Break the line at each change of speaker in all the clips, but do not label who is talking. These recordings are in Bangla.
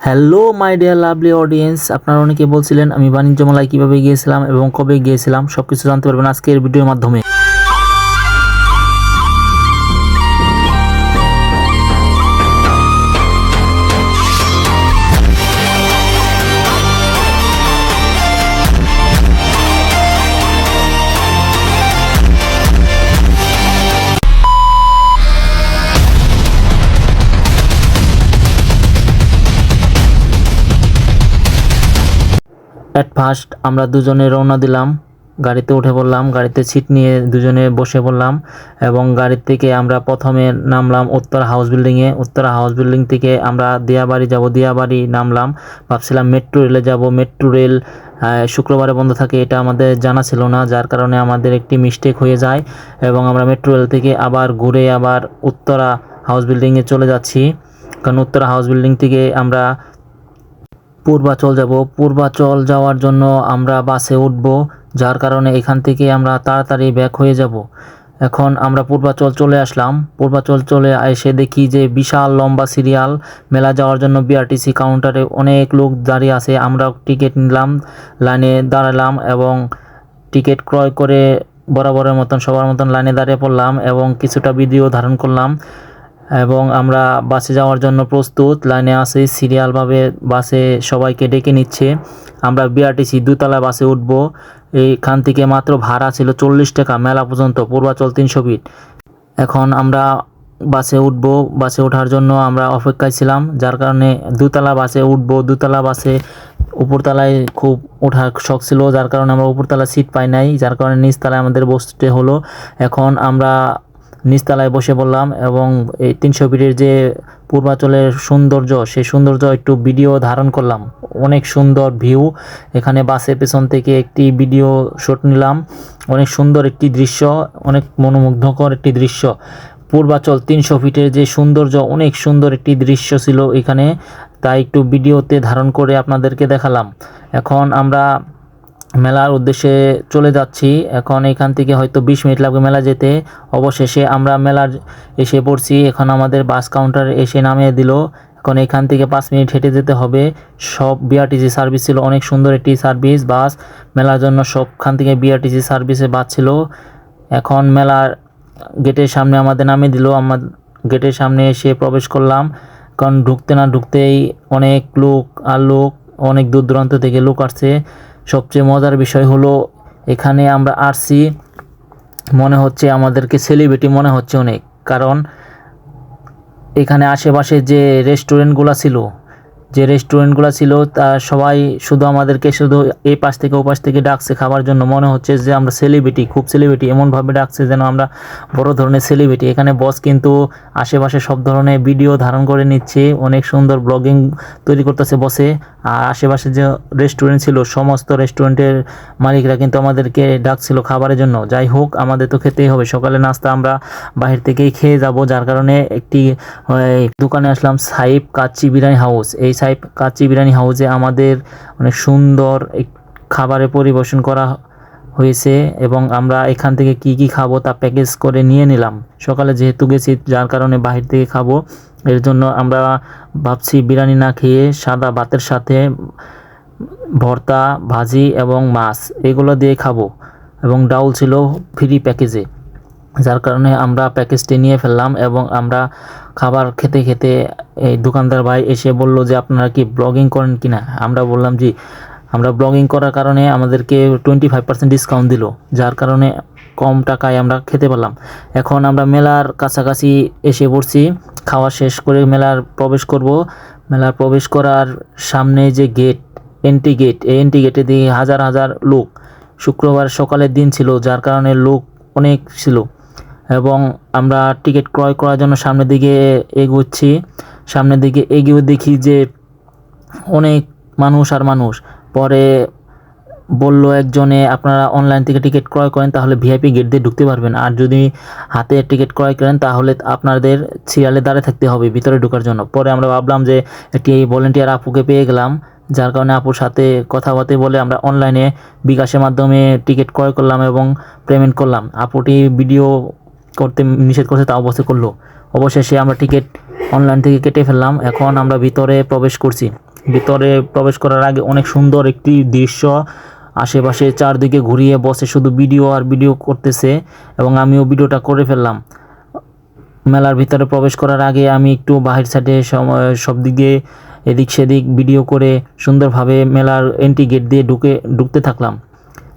Hello my dear lovely audience, আপনারা অনেকে বলছিলেন আমি বাণিজ্য মেলায় কীভাবে গিয়েছিলাম এবং কবে গিয়েছিলাম সব কিছু জানতে পারবেন আজকের ভিডিওর মাধ্যমে। অ্যাট ফার্স্ট আমরা দুজনে রওনা দিলাম, গাড়িতে উঠে পড়লাম, গাড়িতে সিট নিয়ে দুজনে বসে পড়লাম এবং গাড়ির থেকে আমরা প্রথমে নামলাম উত্তরা হাউস বিল্ডিংয়ে। উত্তরা হাউস বিল্ডিং থেকে আমরা দিয়াবাড়ি যাব, দিয়াবাড়ি নামলাম। ভাবছিলাম মেট্রো রেলে যাব, মেট্রো রেল শুক্রবারে বন্ধ থাকে, এটা আমাদের জানা ছিল না, যার কারণে আমাদের একটি মিস্টেক হয়ে যায় এবং আমরা মেট্রো রেল থেকে আবার ঘুরে আবার উত্তরা হাউস বিল্ডিংয়ে চলে যাচ্ছি। কারণ উত্তরা হাউস বিল্ডিং থেকে আমরা পূর্বাচল যাব, পূর্বাচল যাওয়ার জন্য আমরা বাসে উঠব, যার কারণে এখান থেকে আমরা তাড়াতাড়ি ব্যাক হয়ে যাব। এখন আমরা পূর্বাচল চলে আসলাম, পূর্বাচল চলে এসে দেখি যে বিশাল লম্বা সিরিয়াল, মেলা যাওয়ার জন্য বিআরটিসি কাউন্টারে অনেক লোক দাঁড়িয়ে আছে। আমরা টিকিট নিলাম, লাইনে দাঁড়ালাম এবং টিকিট ক্রয় করে বরাবরের মতন সবার মতন লাইনে দাঁড়িয়ে পড়লাম এবং কিছুটা ভিডিও ধারণ করলাম এবং আমরা বাসে যাওয়ার জন্য প্রস্তুত, লাইনে আছি সিরিয়ালভাবে, বাসে সবাইকে ডেকে নিচ্ছে। আমরা বিআরটিসি দোতলা বাসে উঠব, এইখান থেকে মাত্র ভাড়া ছিল 40 টাকা মেলা পর্যন্ত, পূর্বাচল 300 ফিট। এখন আমরা বাসে উঠব, বাসে ওঠার জন্য আমরা অপেক্ষায় ছিলাম, যার কারণে দোতলা বাসে উঠব। দোতলা বাসে উপরতলায় খুব ওঠার শখ ছিল, যার কারণে আমরা উপরতলা সিট পাই নাই, যার কারণে নিচতলায় আমাদের বসতে হলো। এখন আমরা নিচতলায় বসে পড়লাম এবং এই 300 ফিটের যে পূর্বাচলের সৌন্দর্য, সেই সৌন্দর্য একটু ভিডিও ধারণ করলাম। অনেক সুন্দর ভিউ, এখানে বাসের পেছন থেকে একটি ভিডিও শুট নিলাম। অনেক সুন্দর একটি দৃশ্য, অনেক মনোমুগ্ধকর একটি দৃশ্য। পূর্বাচল 300 ফিটের যে সৌন্দর্য, অনেক সুন্দর একটি দৃশ্য ছিল এখানে, তাই একটু ভিডিওতে ধারণ করে আপনাদেরকে দেখালাম। এখন আমরা মেলার উদ্দেশ্যে চলে যাচ্ছি, এখন এখান থেকে হয়তো 20 মিনিট লাগবে মেলা যেতে। অবশেষে আমরা মেলার এসে পড়ছি, এখন আমাদের বাস কাউন্টারে এসে নামিয়ে দিল। এখন এখান থেকে 5 মিনিট হেঁটে যেতে হবে। সব বিআরটিসি সার্ভিস ছিল, অনেক সুন্দর একটি সার্ভিস বাস, মেলার জন্য সবখান থেকে বিআরটিসি সার্ভিসে বাস ছিল। এখন মেলার গেটের সামনে আমাদের নামিয়ে দিল, আমার গেটের সামনে এসে প্রবেশ করলাম। কারণ ঢুকতে না ঢুকতেই অনেক লোক আর লোক, অনেক দূর দূরান্ত থেকে লোক আসছে। সবচেয়ে মজার বিষয় হলো এখানে আমরা আসছি, মনে হচ্ছে আমাদেরকে সেলিব্রিটি মনে হচ্ছে অনেক, কারণ এখানে আশেপাশে যে রেস্টুরেন্টগুলো ছিল তা সবাই শুধু আমাদেরকে শুধু এই পাশ থেকে ও পাশ থেকে ডাকছে খাবার জন্য, মনে হচ্ছে যে আমরা সেলিব্রিটি, খুব সেলিব্রিটি, এমনভাবে ডাকছে যেন আমরা বড় ধরনের সেলিব্রিটি। এখানে বস কিন্তু আশেপাশে সব ধরনের ভিডিও ধারণ করে নিচ্ছে, অনেক সুন্দর ব্লগিং তৈরি করতেছে বসে। আর আশেপাশে যে রেস্টুরেন্ট ছিল সমস্ত রেস্টুরেন্টের মালিকরা কিন্তু আমাদেরকে ডাকছিল খাবারের জন্য। যাই হোক, আমাদের তো খেতেই হবে, সকালে নাস্তা আমরা বাহির থেকেই খেয়ে যাব, যার কারণে একটি দোকানে আসলাম, সাইফ কাচ্চি বিরিয়ানি হাউস। এই সাইফ কাচ্চি বিরিয়ানি হাউসে আমাদের অনেক সুন্দর খাবারের পরিবেশন করা হয়েছে এবং আমরা এখান থেকে কি কি খাবো তা প্যাকেজ করে নিয়ে নিলাম। সকালে যেহেতু গেছি, যার কারণে বাহির থেকে খাবো, এর জন্য আমরা ভাবছি বিরিয়ানি না খেয়ে সাদা ভাতের সাথে ভর্তা, ভাজি এবং মাছ এগুলো দিয়ে খাবো এবং ডাউল ছিল ফ্রি প্যাকেজে, যার কারণে আমরা প্যাকেজটি নিয়ে ফেললাম এবং আমরা খাবার খেতে খেতে এই দোকানদার ভাই এসে বলল যে আপনারা কি ব্লগিং করেন কিনা। আমরা বললাম জি, আমরা ব্লগিং করার কারণে আমাদেরকে 25% ডিসকাউন্ট দিল, যার কারণে কম টাকায় আমরা খেতে পারলাম। এখন আমরা মেলার কাছাকাছি এসে পড়ছি, খাওয়া শেষ করে মেলার প্রবেশ করব। মেলার প্রবেশ করার সামনে যে গেট, এন্ট্রি গেট, এই এন্ট্রি গেটে দিয়ে হাজার হাজার লোক, শুক্রবার সকালের দিন ছিল, যার কারণে লোক অনেক ছিল এবং আমরা টিকিট ক্রয় করার জন্য সামনের দিকে এগোচ্ছি। সামনের দিকে এগিয়ে দেখি যে অনেক মানুষ আর মানুষ। পরে বলল একজনে, আপনারা অনলাইন থেকে টিকিট ক্রয় করেন তাহলে ভিআইপি গেট দিয়ে ঢুকতে পারবেন, আর যদি হাতে টিকিট ক্রয় করেন তাহলে আপনাদের সিরিয়ালে দাঁড়িয়ে থাকতে হবে ভিতরে ঢোকার জন্য। পরে আমরা ভাবলাম যে একটি ভলেন্টিয়ার আপুকে পেয়ে গেলাম, যার কারণে আপুর সাথে কথাবার্তা বলে আমরা অনলাইনে বিকাশের মাধ্যমে টিকিট ক্রয় করলাম এবং পেমেন্ট করলাম। আপুটি ভিডিও করতে নিষেধ করছে, তা অবশ্যই করলো। অবশেষে আমরা টিকিট অনলাইন থেকে কেটে ফেললাম। এখন আমরা ভিতরে প্রবেশ করছি। ভিতরে প্রবেশ করার আগে অনেক সুন্দর একটি দৃশ্য, আশেপাশে চারদিকে ঘুরিয়ে বসে শুধু ভিডিও আর ভিডিও করতেছে এবং আমিও ভিডিওটা করে ফেললাম। মেলার ভিতরে প্রবেশ করার আগে আমি একটু বাহির সাইডে সব দিকে এদিক সেদিক ভিডিও করে সুন্দরভাবে মেলার এন্ট্রি গেট দিয়ে ঢুকতে থাকলাম।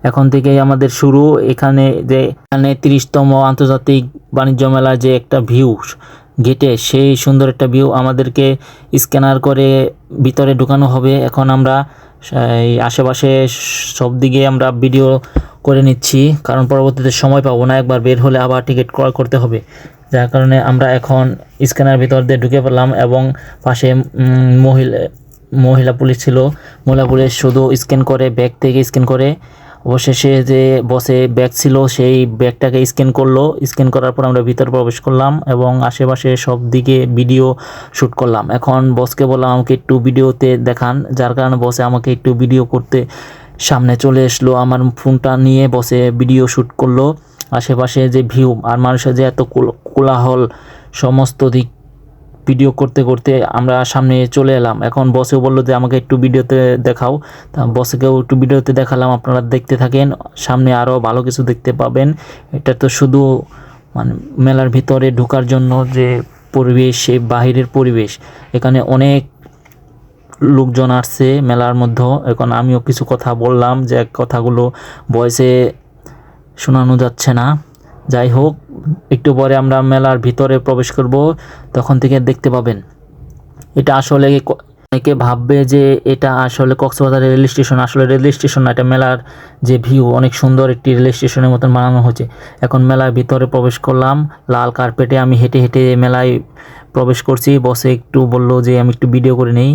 এখন থেকেই আমাদের শুরু। এখানে 30তম আন্তর্জাতিক বাণিজ্য মেলার যে একটা ভিউ গেটে, সেই সুন্দর একটা ভিউ আমাদেরকে স্ক্যানার করে ভিতরে ঢুকানো হবে। এখন আমরা এই আশেপাশে সব দিকে আমরা ভিডিও করে নিচ্ছি, কারণ পরবর্তীতে সময় পাবো না, একবার বের হলে আবার টিকিট ক্রয় করতে হবে। যার কারণে আমরা এখন স্ক্যানার ভিতর দিয়ে ঢুকে পড়লাম এবং পাশে মহিলা পুলিশ ছিল। মহিলা পুলিশ শুধু স্ক্যান করে, ব্যাগ থেকে স্ক্যান করে। অবশেষে যে বসে ব্যাগ ছিল সেই ব্যাগটাকে স্ক্যান করলো। স্ক্যান করার পর আমরা ভিতরে প্রবেশ করলাম এবং আশেপাশে সব দিকে ভিডিও শ্যুট করলাম। এখন বসকে বললাম আমাকে একটু ভিডিওতে দেখান, যার কারণে বসে আমাকে একটু ভিডিও করতে সামনে চলে আসলো। আমার ফোনটা নিয়ে বসে ভিডিও শ্যুট করলো। আশেপাশে যে ভিউ আর মানুষের যে এত কোলাহল, সমস্ত দিক ভিডিও করতে করতে আমরা সামনে চলে এলাম। এখন বসেও বললো যে আমাকে একটু ভিডিওতে দেখাও, তা বসকেও একটু ভিডিওতে দেখালাম। আপনারা দেখতে থাকেন, সামনে আরও ভালো কিছু দেখতে পাবেন। এটা তো শুধু মানে মেলার ভিতরে ঢোকার জন্য যে পরিবেশ, সেই বাহিরের পরিবেশ, এখানে অনেক লোকজন আসছে মেলার মধ্যে। এখন আমিও কিছু কথা বললাম, যে কথাগুলো ভয়েসে শোনানো যাচ্ছে না। যাই হোক, একটু পরে আমরা মেলার ভিতরে প্রবেশ করব, তখন থেকে দেখতে পাবেন। এটা আসলে অনেকে ভাববে যে এটা আসলে কক্সবাজার রেল স্টেশন, আসলে রেল স্টেশন না, এটা মেলার যে ভিউ, অনেক সুন্দর একটি রেল স্টেশনের মতন বানানো হয়েছে। এখন মেলার ভিতরে প্রবেশ করলাম, লাল কার্পেটে আমি হেঁটে হেঁটে মেলায় প্রবেশ করছি। বসে একটু বললো যে আমি একটু ভিডিও করে নেই।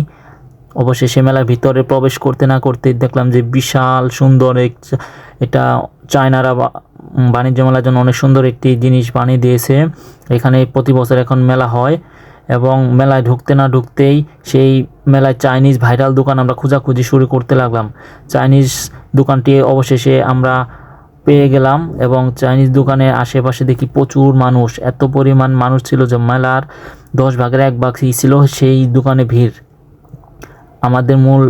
অবশেষে মেলার ভিতরে প্রবেশ করতে না করতে দেখলাম যে বিশাল সুন্দর এটা চায়নারা বাণিজ্য মেলার জন্য অনেক সুন্দর একটি জিনিস বানিয়ে দিয়েছে। এখানে প্রতি বছর এখন মেলা হয় এবং মেলায় ঢুকতে না ঢুকতেই সেই মেলায় চাইনিজ ভাইরাল দোকান আমরা খোঁজাখুঁজি শুরু করতে লাগলাম। চাইনিজ দোকানটি অবশেষে আমরা পেয়ে গেলাম এবং চাইনিজ দোকানের আশেপাশে দেখি প্রচুর মানুষ, এত পরিমাণ মানুষ ছিল যে মেলার 10 ভাগের 1 ভাগ ছিল সেই দোকানে ভিড়। আমাদের মূল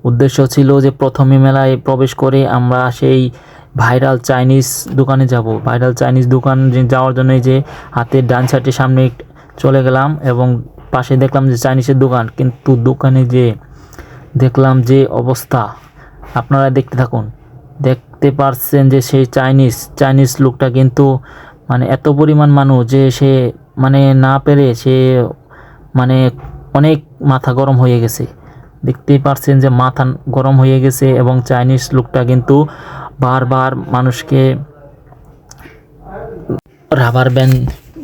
উদ্দেশ্য ছিল যে প্রথমে মেলায় প্রবেশ করে আমরা সেই ভাইরাল চাইনিজ দোকানে যাব। ভাইরাল চাইনিজ দোকান যাওয়ার জন্য যে হাতের ডান সাইডের সামনে চলে গেলাম এবং পাশে দেখলাম যে চাইনিজের দোকান, কিন্তু দোকানে যে দেখলাম যে অবস্থা, আপনারা দেখতে থাকুন। দেখতে পারছেন যে সেই চাইনিজ লোকটা কিন্তু মানে এত পরিমাণ মানুষ যে সে মানে না পেরে সে মানে অনেক মাথা গরম হয়ে গেছে। দেখতেই পারছেন যে মাথা গরম হয়ে গেছে এবং চাইনিজ লোকটা কিন্তু বারবার মানুষকে রাবার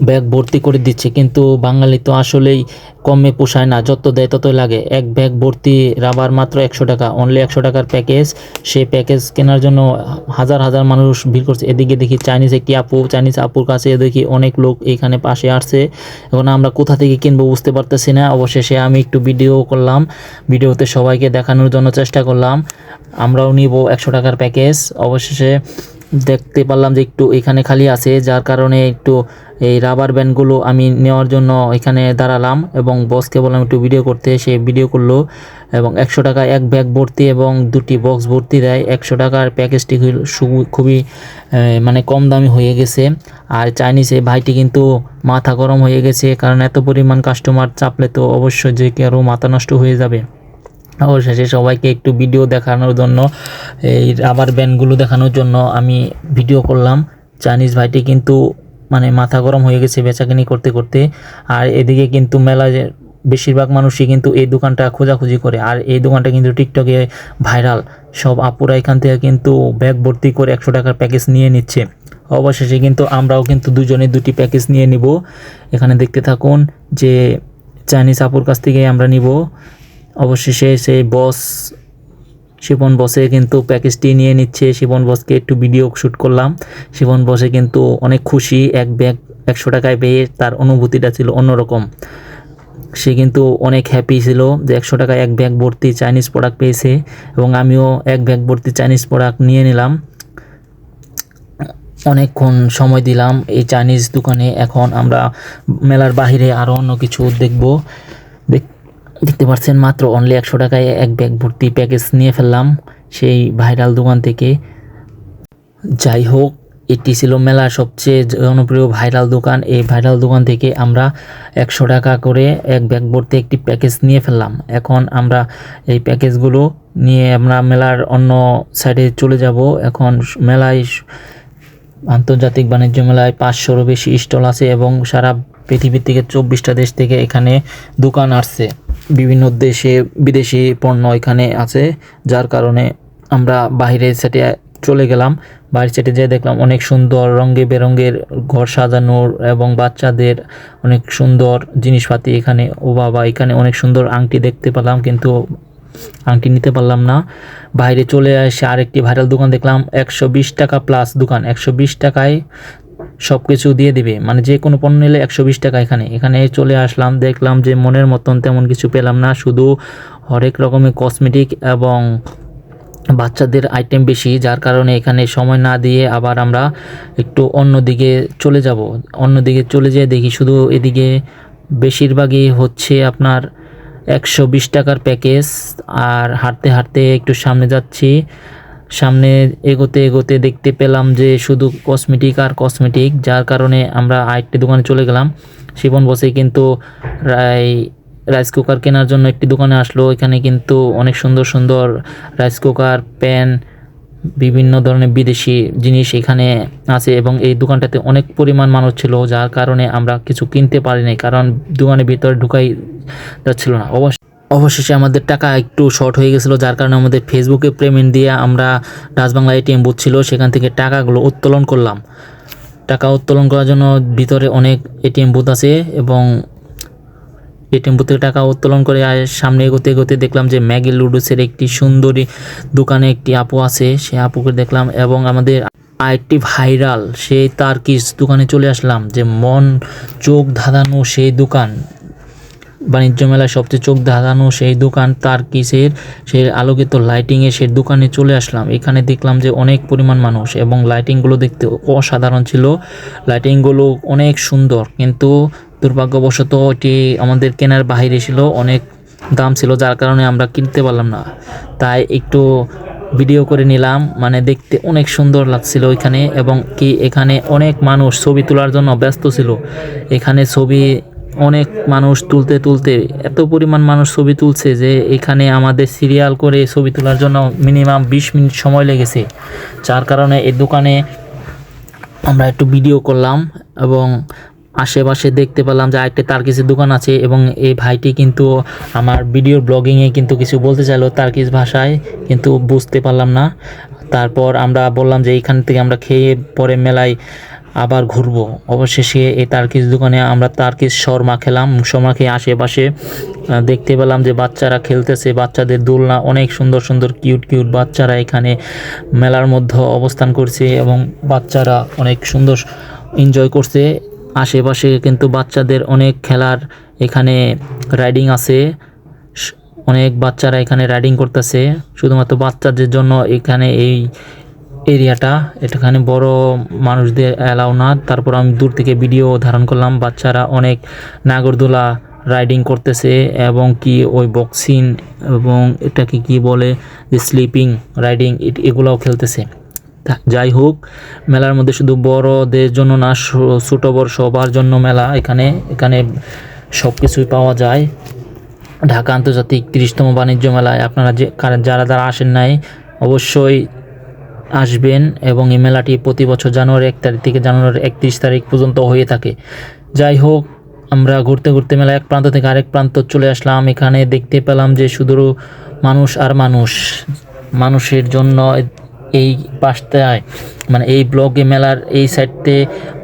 ব্যাগ ভর্তি করে দিচ্ছে, কিন্তু বাঙালি তো আসলেই কমে পোষায় না, যত দেয় ততই লাগে। এক ব্যাগ ভর্তি রাবার মাত্র 100 টাকা, অনলি 100 টাকার প্যাকেজ। সেই প্যাকেজ কেনার জন্য হাজার হাজার মানুষ ভিড় করছে। এদিকে দেখি চাইনিজ আপুর কাছে দেখি অনেক লোক এখানে পাশে আসছে। এখন আমরা কোথা থেকে কিনবো বুঝতে পারতেছি না। অবশেষে আমি একটু ভিডিও করলাম, ভিডিওতে সবাইকে দেখানোর জন্য চেষ্টা করলাম আমরাও নিব 100 টাকার প্যাকেজ। অবশেষে দেখতে পারলাম যে একটু এখানে খালি আছে, যার কারণে একটু এই রাবার ব্যান্ডগুলো আমি নেওয়ার জন্য এখানে দাঁড়ালাম এবং বসকে বললাম একটু ভিডিও করতে। সে ভিডিও করলো এবং 100 টাকা এক ব্যাগ ভর্তি এবং 2টি বক্স ভর্তি দেয়। 100 টাকার প্যাকেজটি খুবই মানে কম দামি হয়ে গেছে। আর চাইনিজে ভাইটি কিন্তু মাথা গরম হয়ে গেছে, কারণ এত পরিমাণ কাস্টমার চাপলে তো অবশ্যই যে কারো মাথা নষ্ট হয়ে যাবে। অবশেষে সবাইকে একটু ভিডিও দেখানোর জন্য, এই রাবার ব্যান্ডগুলো দেখানোর জন্য আমি ভিডিও করলাম। চাইনিজ ভাইটি কিন্তু মানে মাথা গরম হয়ে গেছে বেচাকেনি করতে করতে। আর এদিকে কিন্তু মেলায় বেশিরভাগ মানুষই কিন্তু এই দোকানটা খোঁজাখুঁজি করে, আর এই দোকানটা কিন্তু টিকটকে ভাইরাল। সব আপুরা এখান থেকে কিন্তু ব্যাগ ভর্তি করে 100 টাকার প্যাকেজ নিয়ে নিচ্ছে। অবশেষে কিন্তু আমরাও কিন্তু দুজনে 2টি প্যাকেজ নিয়ে নিব। এখানে দেখতে থাকুন যে চাইনিজ আপুর কাছ থেকে আমরা নিব। অবশেষে সেই শিবন বসে কিন্তু প্যাকেজটি নিয়ে নিচ্ছে। শিবন বসকে একটু ভিডিও শ্যুট করলাম। শিবন বসে কিন্তু অনেক খুশি, এক ব্যাগ 100 টাকায় পেয়ে তার অনুভূতিটা ছিল অন্যরকম। সে কিন্তু অনেক হ্যাপি ছিল যে 100 টাকায় এক ব্যাগ ভর্তি চাইনিজ প্রোডাক্ট পেয়েছে এবং আমিও এক ব্যাগ ভর্তি চাইনিজ প্রোডাক্ট নিয়ে নিলাম। অনেকক্ষণ সময় দিলাম এই চাইনিজ দোকানে। এখন আমরা মেলার বাহিরে আরও অন্য কিছু দেখব। দেখতে পাচ্ছেন মাত্র অনলি 100 টাকায় এক ব্যাগ ভর্তি প্যাকেজ নিয়ে ফেললাম সেই ভাইরাল দোকান থেকে। যাই হোক, এটি ছিল মেলার সবচেয়ে জনপ্রিয় ভাইরাল দোকান। এই ভাইরাল দোকান থেকে আমরা 100 টাকা করে এক ব্যাগ ভর্তি একটি প্যাকেজ নিয়ে ফেললাম। এখন আমরা এই প্যাকেজগুলো নিয়ে আমরা মেলার অন্য সাইডে চলে যাব। এখন মেলায় আন্তর্জাতিক বাণিজ্য মেলায় 500-এরও বেশি স্টল আছে এবং সারা পৃথিবী থেকে 24টা দেশ থেকে এখানে দোকান আসছে। বিভিন্ন দেশে বিদেশি পণ্য এখানে আছে, যার কারণে আমরা বাইরের সাইডে চলে গেলাম। বাইরের সাইডে যেয়ে দেখলাম অনেক সুন্দর রঙে বেরঙের ঘর সাজানোর এবং বাচ্চাদের অনেক সুন্দর জিনিসপাতি এখানে। ও বাবা, এখানে অনেক সুন্দর আংটি দেখতে পেলাম, কিন্তু আংটি নিতে পারলাম না। বাইরে চলে এসে আরেকটি ভাইরাল দোকান দেখলাম, 120 টাকা প্লাস দোকান। 120 টাকায় সব কিছু দিয়ে দিবে, মানে যে কোনো পণ্য নিলে 120 টাকা। এখানে চলে আসলাম, দেখলাম যে মনের মতন তেমন কিছু পেলাম না, শুধু হরেক রকমের কসমেটিক এবং বাচ্চাদের আইটেম বেশি, যার কারণে এখানে সময় না দিয়ে আবার আমরা একটু অন্যদিকে চলে যাব। অন্যদিকে চলে যেয়ে দেখি শুধু এদিকে বেশিরভাগই হচ্ছে আপনার 120 টাকার প্যাকেজ। আর হাঁটতে হাঁটতে একটু সামনে যাচ্ছি, সামনে এগোতে এগোতে দেখতে পেলাম যে শুধু কসমেটিক আর কসমেটিক, যার কারণে আমরা আরেকটি দোকানে চলে গেলাম। শিবন বসে কিন্তু রাইস কুকার কেনার জন্য একটি দোকানে আসলো। এখানে কিন্তু অনেক সুন্দর সুন্দর রাইস কুকার, প্যান, বিভিন্ন ধরনের বিদেশি জিনিস এখানে আছে এবং এই দোকানটাতে অনেক পরিমাণ মানুষ ছিল, যার কারণে আমরা কিছু কিনতে পারিনি, কারণ দোকানের ভিতরে ঢুকাই যাচ্ছিল না। অবশেষে আমাদের টাকা একটু শর্ট হয়ে গেছিলো, যার কারণে আমাদের ফেসবুকে পেমেন্ট দিয়ে আমরা ডাচ বাংলা এটিএম বুথ ছিল, সেখান থেকে টাকাগুলো উত্তোলন করলাম। টাকা উত্তোলন করার জন্য ভিতরে অনেক এটিএম বুথ আছে এবং এটিএম বুথ থেকে টাকা উত্তোলন করে সামনে এগোতে এগোতে দেখলাম যে ম্যাগি লুডুসের একটি সুন্দরী দোকানে একটি আপু আছে, সেই আপুকে দেখলাম এবং আমাদের আরেকটি ভাইরাল সেই তার্কিশ দোকানে চলে আসলাম, যে মন চোখ ধাঁধানো সেই দোকান, বাণিজ্য মেলায় সবচেয়ে চোখ ধাঁধানো সেই দোকান তার্কিশের সেই আলোকিত লাইটিংয়ে সেই দোকানে চলে আসলাম। এখানে দেখলাম যে অনেক পরিমাণ মানুষ এবং লাইটিংগুলো দেখতে অসাধারণ ছিল। লাইটিংগুলো অনেক সুন্দর, কিন্তু দুর্ভাগ্যবশত এটি আমাদের কেনার বাইরে ছিল, অনেক দাম ছিল, যার কারণে আমরা কিনতে পারলাম না। তাই একটু ভিডিও করে নিলাম, মানে দেখতে অনেক সুন্দর লাগছিল এখানে, এবং কি এখানে অনেক মানুষ ছবি তোলার জন্য ব্যস্ত ছিল। এখানে ছবি অনেক মানুষ তুলতে এত পরিমাণ মানুষ ছবি তুলছে যে এখানে আমাদের সিরিয়াল করে ছবি তোলার জন্য মিনিমাম 20 মিনিট সময় লেগেছে, যার কারণে এই দোকানে আমরা একটু ভিডিও করলাম এবং আশেপাশে দেখতে পেলাম যে আরেকটা তার্কিশের দোকান আছে এবং এই ভাইটি কিন্তু আমার ভিডিওর ব্লগিংয়ে কিন্তু কিছু বলতে চাইলো তার্কিশ ভাষায়, কিন্তু বুঝতে পারলাম না। তারপর আমরা বললাম যে এইখান থেকে আমরা খেয়ে পরে মেলায় আবার ঘুরবো। অবশেষে এই তার্কিশ দোকানে আমরা তার্কিশ শর্মা খেলাম। শর্মা খেয়ে আশেপাশে দেখতে পেলাম যে বাচ্চারা খেলতেছে, বাচ্চাদের দোলনা, অনেক সুন্দর সুন্দর কিউট বাচ্চারা এখানে মেলার মধ্যে অবস্থান করছে এবং বাচ্চারা অনেক সুন্দর এনজয় করছে। আশেপাশে কিন্তু বাচ্চাদের অনেক খেলার এখানে রাইডিং আছে, অনেক বাচ্চারা এখানে রাইডিং করতেছে। শুধুমাত্র বাচ্চাদের জন্য এখানে এই এরিয়াটা, এখানে বড় মানুষদের অ্যালাউ না। তারপর আমি দূর থেকে ভিডিও ধারণ করলাম, বাচ্চারা অনেক নাগরদোলা রাইডিং করতেছে এবং কি ওই বক্সিং এবং এটাকে কি বলে যে স্লিপিং রাইডিং, এগুলাও খেলতেছে। যাই হোক, মেলার মধ্যে শুধু বড়দের জন্য না, ছোট বড় সবার জন্য মেলা। এখানে সব কিছুই পাওয়া যায়। ঢাকা আন্তর্জাতিক 30তম বাণিজ্য মেলায় আপনারা যারা আসেন নাই অবশ্যই আসবেন, এবং এই মেলাটি প্রতি বছর জানুয়ারি 1 তারিখ থেকে জানুয়ারি 31 তারিখ পর্যন্ত হয়ে থাকে। যাই হোক, আমরা ঘুরতে ঘুরতে মেলা এক প্রান্ত থেকে আরেক প্রান্ত চলে আসলাম। এখানে দেখতে পেলাম যে শুধু মানুষ আর মানুষের জন্য এই পাশটায়, মানে এই ব্লগে মেলার এই সাইডতে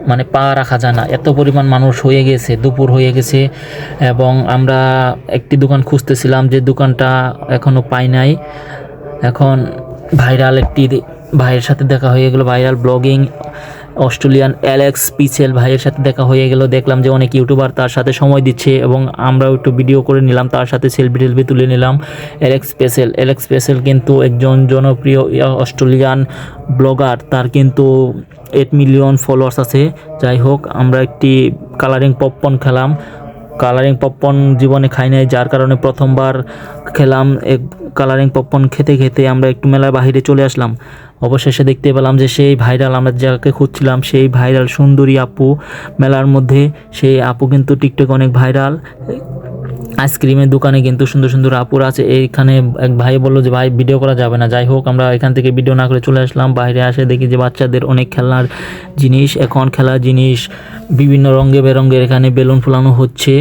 মানে পা রাখা যায় না, এত পরিমাণ মানুষ হয়ে গেছে, দুপুর হয়ে গেছে। এবং আমরা একটি দোকান খুঁজতেছিলাম, যে দোকানটা এখনও পাই নাই। এখন ভাইরাল একটি ভাইয়ের সাথে দেখা হয়ে গেল, ভাইরাল ব্লগিং অস্ট্রেলিয়ান অ্যালেক্স পিসেল ভাইয়ের সাথে দেখা হয়ে গেল। দেখলাম যে অনেক ইউটিউবার তার সাথে সময় দিচ্ছে এবং আমরাও একটু ভিডিও করে নিলাম, তার সাথে সেলফি তুলে নিলাম। অ্যালেক্স পেসেল কিন্তু একজন জনপ্রিয় অস্ট্রেলিয়ান ব্লগার, তার কিন্তু 8 মিলিয়ন ফলোয়ার্স আছে। যাই হোক, আমরা একটি কালারিং পপকর্ন খেলাম, কালারিং পপকর্ন জীবনে খাই নাই, যার কারণে প্রথমবার খেলাম। কালারিং পপকর্ন খেতে খেতে আমরা একটু মেলার বাইরে চলে আসলাম। অবশেষে দেখতে পেলাম যে সেই ভাইরাল, আমরা যাকে খুঁজছিলাম সেই ভাইরাল সুন্দরী আপু মেলার মধ্যে। সেই আপু কিন্তু টিকটক অনেক ভাইরাল। আইসক্রিমের দোকানে কিন্তু সুন্দর সুন্দর আপুর আছে। এইখানে এক ভাই বললো যে ভাই ভিডিও করা যাবে না, যাই হোক আমরা এখান থেকে ভিডিও না করে চলে আসলাম। বাইরে আসে দেখি যে বাচ্চাদের অনেক খেলনার জিনিস, এখন খেলার জিনিস বিভিন্ন রঙে বেরঙের, এখানে বেলুন ফুলানো হচ্ছে।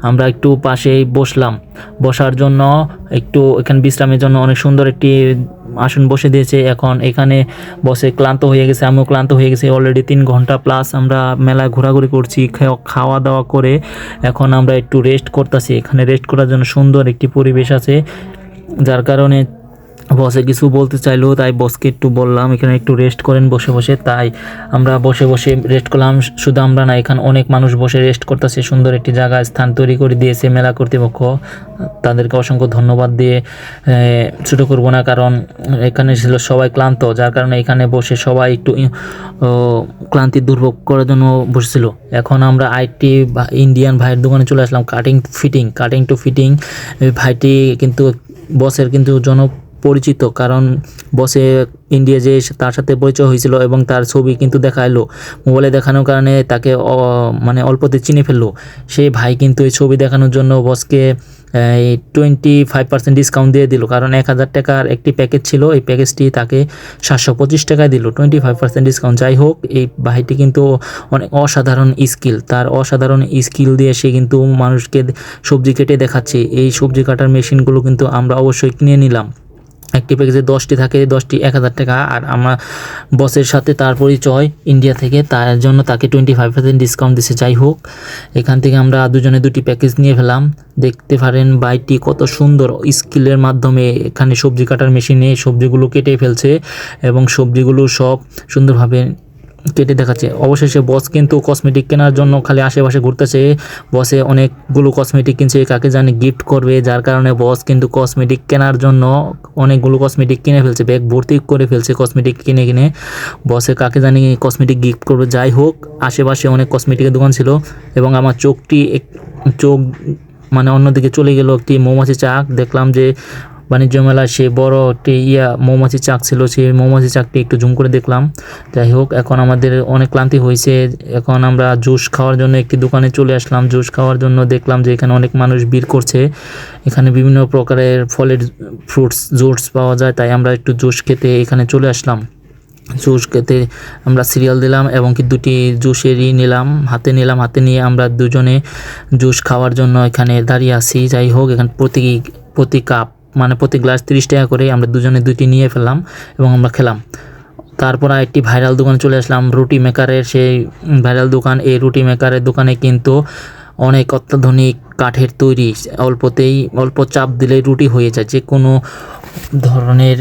আমরা একটু পাশেই বসলাম, বসার জন্য একটু এখানে বিশ্রামের জন্য অনেক সুন্দর একটি আসন বসে দিয়েছে। এখন এখানে বসে ক্লান্ত হয়ে গেছে, আমিও ক্লান্ত হয়ে গেছি। অলরেডি 3 ঘন্টা প্লাস আমরা মেলায় ঘোরাঘুরি করছি, খাওয়া দাওয়া করে এখন আমরা একটু রেস্ট করতেছি। এখানে রেস্ট করার জন্য সুন্দর একটি পরিবেশ আছে, যার কারণে বসে কিছু বলতে চাইলো, তাই বসকে একটু বললাম এখানে একটু রেস্ট করেন বসে বসে। তাই আমরা বসে বসে রেস্ট করলাম। শুধু আমরা না, এখানে অনেক মানুষ বসে রেস্ট করতেছে। সুন্দর একটি জায়গা স্থান তৈরি করে দিয়েছে মেলা কর্তৃপক্ষ, তাদেরকে অসংখ্য ধন্যবাদ দিয়ে ছোটো করবো না, কারণ এখানে ছিল সবাই ক্লান্ত, যার কারণে এখানে বসে সবাই একটু ক্লান্তি দুর্ভোগ করার জন্য বসেছিল। এখন আমরা আইটি ইন্ডিয়ান ভাইয়ের দোকানে চলে আসলাম, কাটিং টু ফিটিং। ভাইটি কিন্তু বসের কিন্তু পরিচিত, কারণ বসে ইন্ডিয়া যে তার সাথে পরিচয় হয়েছিল এবং তার ছবি কিন্তু দেখাইলো, মোবাইলে দেখানোর কারণে তাকে মানে অল্পতে চিনে ফেললো। সেই ভাই কিন্তু এই ছবি দেখানোর জন্য বসকে 25% ডিসকাউন্ট দিয়ে দিল, কারণ 1000 টাকার একটি প্যাকেজ ছিল, এই প্যাকেজটি তাকে 725 টাকায় দিল, 25% ডিসকাউন্ট। যাই হোক, এই ভাইটি কিন্তু অনেক অসাধারণ স্কিল, তার অসাধারণ স্কিল দিয়ে সে কিন্তু মানুষকে সবজি কেটে দেখাচ্ছে। এই সবজি কাটার মেশিনগুলো কিন্তু আমরা অবশ্যই কিনে নিলাম। একটি প্যাকেজে 10টি থাকে, 10টি 1000 টাকা। আর আমার বসের সাথে তার পরিচয় ইন্ডিয়া থেকে, তার জন্য তাকে 25% ডিসকাউন্ট দিছে। যাই হোক, এখান থেকে আমরা দুজনে 2টি প্যাকেজ নিয়ে ফেলাম। দেখতে পারেন বাইটি কত সুন্দর স্কিলের মাধ্যমে এখানে সবজি কাটার মেশিনে সবজিগুলো কেটে ফেলছে এবং সবজিগুলো সব সুন্দরভাবে কেটে দেখাচ্ছে। অবশেষে বস কিন্তু কসমেটিক কেনার জন্য খালি আশেপাশে ঘুরতেছে। বসে অনেকগুলো কসমেটিক কিনছে, কাকে জানি গিফট করবে, যার কারণে বস কিন্তু কসমেটিক কেনার জন্য অনেকগুলো কসমেটিক কিনে ফেলছে, ব্যাগ ভর্তি করে ফেলছে কসমেটিক কিনে বসে কাকে জানি কসমেটিক গিফট করবে। যাই হোক, আশেপাশে অনেক কসমেটিকের দোকান ছিল এবং আমার চোখ মানে অন্যদিকে চলে গেল। একটি মৌমাছি চাক দেখলাম যে বাণিজ্য মেলায় সে বড় একটি মৌমাছি চাক ছিল, সেই মৌমাছি চাকটি একটু জুম করে দেখলাম। যাই হোক, এখন আমাদের অনেক ক্লান্তি হয়েছে, এখন আমরা জুস খাওয়ার জন্য একটি দোকানে চলে আসলাম। জুস খাওয়ার জন্য দেখলাম যে এখানে অনেক মানুষ ভিড় করছে, এখানে বিভিন্ন প্রকারের ফলের জুস পাওয়া যায়, তাই আমরা একটু জুস খেতে এখানে চলে আসলাম। জুস খেতে আমরা সিরিয়াল দিলাম এবং কি 2টি জুসেরই হাতে নিয়ে আমরা দুজনে জুস খাওয়ার জন্য এখানে দাঁড়িয়ে আছি। যাই হোক, এখানে প্রতি কাপ মানে প্রতি গ্লাস 30 টাকা করে, আমরা দুজনে 2টি নিয়ে ফেললাম এবং আমরা খেলাম। তারপর একটি ভাইরাল দোকানে চলে আসলাম, রুটি মেকারের সেই ভাইরাল দোকান। এই রুটি মেকারের দোকানে কিন্তু অনেক অত্যাধুনিক কাঠের তৈরি, অল্প চাপ দিলেই রুটি হয়ে যায়, যে কোনো ধরনের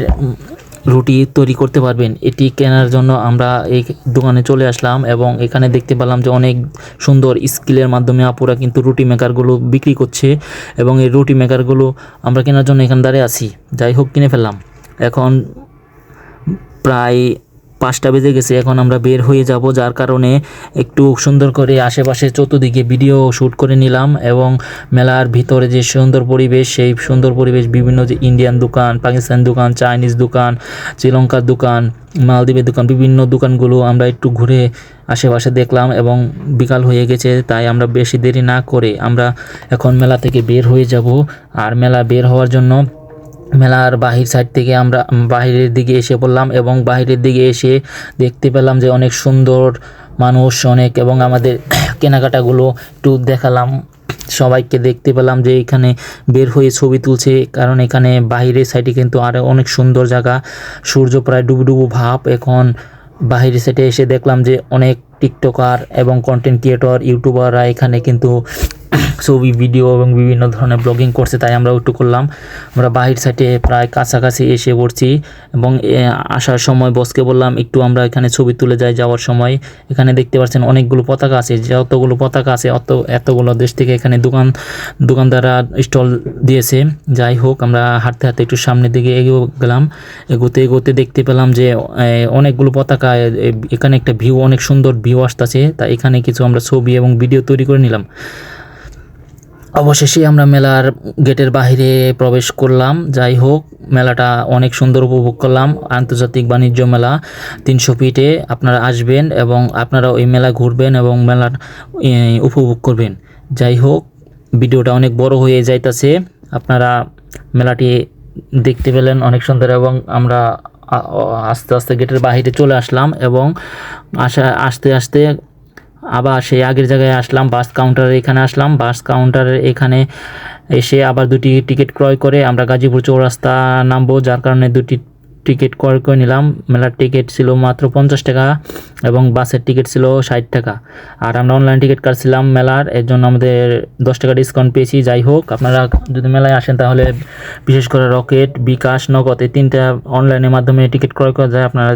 রুটি তৈরি করতে পারবেন। এটি কেনার জন্য আমরা এই দোকানে চলে আসলাম এবং এখানে দেখতে পেলাম যে অনেক সুন্দর স্কিলের মাধ্যমে আপুরা কিন্তু রুটি মেকারগুলো বিক্রি করছে এবং এই রুটি মেকারগুলো আমরা কেনার জন্য এখানে দাঁড়িয়ে আছি। যাই হোক, কিনে ফেললাম। এখন প্রায় 5টা বেজে গেছে, এখন আমরা বের হয়ে যাব, যার কারণে একটু সুন্দর করে আশেপাশে চতুর্দিকে ভিডিও শ্যুট করে নিলাম এবং মেলার ভিতরে যে সুন্দর পরিবেশ, সেই সুন্দর পরিবেশ বিভিন্ন যে ইন্ডিয়ান দোকান, পাকিস্তানি দোকান, চাইনিজ দোকান, শ্রীলঙ্কার দোকান, মালদ্বীপের দোকান, বিভিন্ন দোকানগুলো আমরা একটু ঘুরে আশেপাশে দেখলাম এবং বিকাল হয়ে গেছে, তাই আমরা বেশি দেরি না করে আমরা এখন মেলা থেকে বের হয়ে যাব। আর মেলা বের হওয়ার জন্য মেলার বাহির সাইড থেকে আমরা বাহিরের দিকে এসে পড়লাম এবং বাহিরের দিকে এসে দেখতে পেলাম যে অনেক সুন্দর মানুষ অনেক, এবং আমাদের কেনাকাটাগুলো একটু দেখালাম সবাইকে। দেখতে পেলাম যে এখানে বের হয়ে ছবি তুলছে, কারণ এখানে বাহিরের সাইডে কিন্তু আরও অনেক সুন্দর জায়গা, সূর্য প্রায় ডুবু ভাব। এখন বাহিরের সাইডে এসে দেখলাম যে অনেক টিকটকার এবং কন্টেন্ট ক্রিয়েটর, ইউটিউবাররা এখানে কিন্তু ছবি, ভিডিও এবং বিভিন্ন ধরনের ব্লগিং করছে, তাই আমরা একটু করলাম। আমরা বাহির সাইডে প্রায় কাছাকাছি এসে পড়ছি এবং আসার সময় বসকে বললাম একটু আমরা এখানে ছবি তুলে যাওয়ার সময়। এখানে দেখতে পাচ্ছেন অনেকগুলো পতাকা আছে, যতগুলো পতাকা আছে এতগুলো দেশ থেকে এখানে দোকানদাররা স্টল দিয়েছে। যাই হোক, আমরা হাঁটতে একটু সামনের দিকে এগোতে দেখতে পেলাম যে অনেকগুলো পতাকা, এখানে একটা অনেক সুন্দর ভিউ আসতেছে, তাই এখানে কিছু আমরা ছবি এবং ভিডিও তৈরি করে নিলাম। অবশেষে আমরা মেলার গেটের বাইরে প্রবেশ করলাম। যাই হোক, মেলাটা অনেক সুন্দর উপভোগ করলাম। আন্তর্জাতিক বাণিজ্য মেলা 300 ফিটে। আপনারা আসবেন এবং আপনারা ওই মেলা ঘুরবেন এবং মেলার উপভোগ করবেন। যাই হোক, ভিডিওটা অনেক বড় হয়ে যাইতাছে। আপনারা মেলাটি দেখতে পেলেন অনেক সুন্দর এবং আমরা আস্তে আস্তে গেটের বাইরে চলে আসলাম এবং আস্তে আস্তে আবার সেই আগের জায়গায় আসলাম। বাস কাউন্টারের এখানে আসলাম। বাস কাউন্টারের এখানে এসে আবার 2টি টিকিট ক্রয় করে আমরা গাজীপুর চৌরাস্তা নামবো, যার কারণে 2টি টিকিট ক্রয় করে নিলাম। মেলার টিকিট ছিল মাত্র 50 টাকা এবং বাসের টিকিট ছিল 60 টাকা। আর আমরা অনলাইন টিকিট কাটছিলাম মেলার, এর জন্য আমাদের 10 টাকা ডিসকাউন্ট পেয়েছি। যাই হোক, আপনারা যদি মেলায় আসেন তাহলে বিশেষ করে রকেট, বিকাশ, নগদ এই 3টা অনলাইনের মাধ্যমে টিকিট ক্রয় করা যায়। আপনারা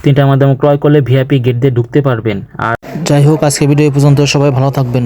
3টার মাধ্যমে ক্রয় করলে ভিআইপি গেট দিয়ে ঢুকতে পারবেন। আর যাই হোক, আজকে ভিডিও পর্যন্ত, সবাই ভালো থাকবেন।